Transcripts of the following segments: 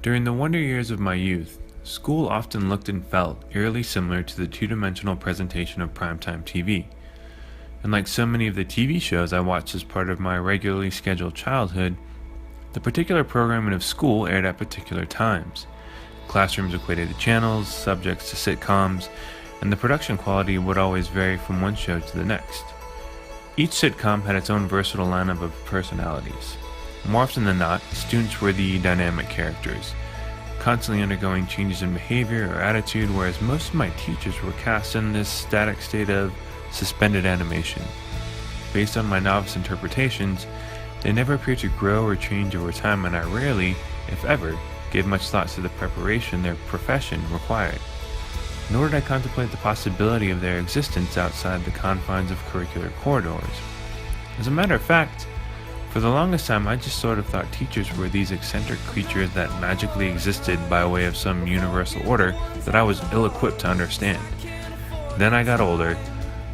During the wonder years of my youth, school often looked and felt eerily similar to the two-dimensional presentation of primetime TV. And like so many of the TV shows I watched as part of my regularly scheduled childhood, the particular programming of school aired at particular times. Classrooms equated to channels, subjects to sitcoms, and the production quality would always vary from one show to the next. Each sitcom had its own versatile lineup of personalities. More often than not, students were the dynamic characters, constantly undergoing changes in behavior or attitude, whereas most of my teachers were cast in this static state of suspended animation. Based on my novice interpretations, they never appeared to grow or change over time, and I rarely, if ever, gave much thought to the preparation their profession required. Nor did I contemplate the possibility of their existence outside the confines of curricular corridors. As a matter of fact, for the longest time I just sort of thought teachers were these eccentric creatures that magically existed by way of some universal order that I was ill-equipped to understand. Then I got older,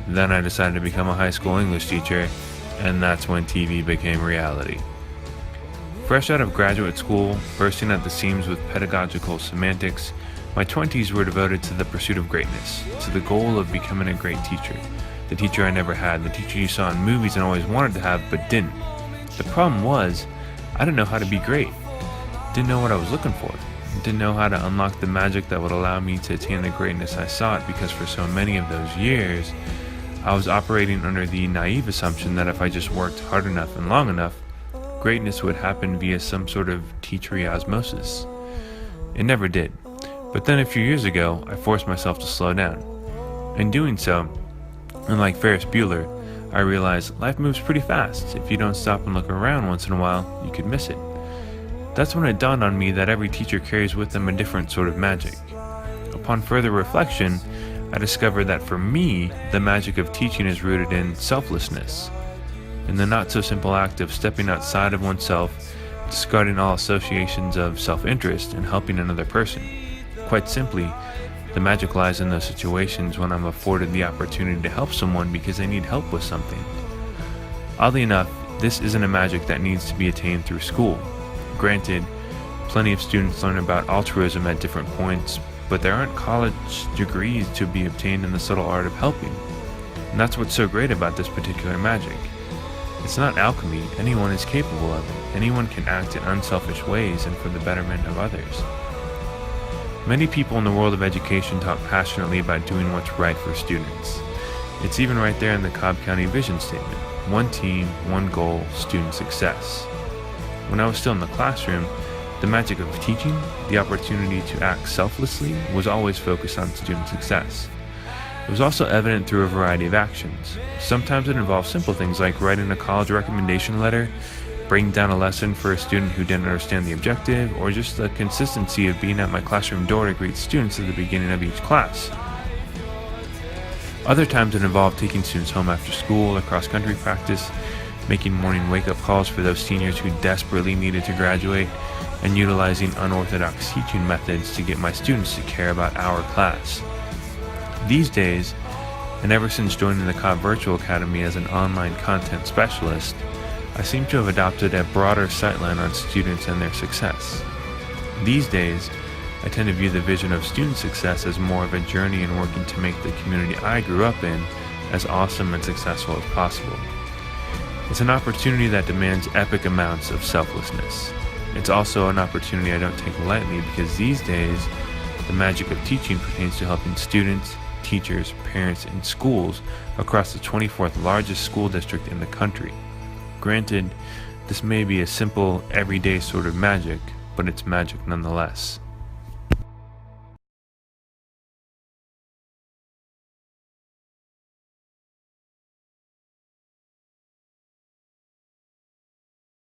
then I decided to become a high school English teacher, and that's when TV became reality. Fresh out of graduate school, bursting at the seams with pedagogical semantics, my 20s were devoted to the pursuit of greatness, to the goal of becoming a great teacher. The teacher I never had, the teacher you saw in movies and always wanted to have but didn't. The problem was, I didn't know how to be great. Didn't know what I was looking for. Didn't know how to unlock the magic that would allow me to attain the greatness I sought, because for so many of those years, I was operating under the naive assumption that if I just worked hard enough and long enough, greatness would happen via some sort of teachery osmosis. It never did. But then a few years ago, I forced myself to slow down. In doing so, and like Ferris Bueller, I realized life moves pretty fast. If you don't stop and look around once in a while, you could miss it. That's when it dawned on me that every teacher carries with them a different sort of magic. Upon further reflection, I discovered that for me, the magic of teaching is rooted in selflessness, in the not-so-simple act of stepping outside of oneself, discarding all associations of self-interest, and helping another person. Quite simply, the magic lies in those situations when I'm afforded the opportunity to help someone because they need help with something. Oddly enough, this isn't a magic that needs to be attained through school. Granted, plenty of students learn about altruism at different points, but there aren't college degrees to be obtained in the subtle art of helping. And that's what's so great about this particular magic. It's not alchemy. Anyone is capable of it. Anyone can act in unselfish ways and for the betterment of others. Many people in the world of education talk passionately about doing what's right for students. It's even right there in the Cobb County vision statement. One team, one goal, student success. When I was still in the classroom, the magic of teaching, the opportunity to act selflessly, was always focused on student success. It was also evident through a variety of actions. Sometimes it involved simple things like writing a college recommendation letter, breaking down a lesson for a student who didn't understand the objective, or just the consistency of being at my classroom door to greet students at the beginning of each class. Other times it involved taking students home after school or cross-country practice, making morning wake-up calls for those seniors who desperately needed to graduate, and utilizing unorthodox teaching methods to get my students to care about our class. These days, and ever since joining the Cobb Virtual Academy as an online content specialist, I seem to have adopted a broader sightline on students and their success. These days, I tend to view the vision of student success as more of a journey in working to make the community I grew up in as awesome and successful as possible. It's an opportunity that demands epic amounts of selflessness. It's also an opportunity I don't take lightly, because these days, the magic of teaching pertains to helping students, teachers, parents, and schools across the 24th largest school district in the country. Granted, this may be a simple, everyday sort of magic, but it's magic nonetheless.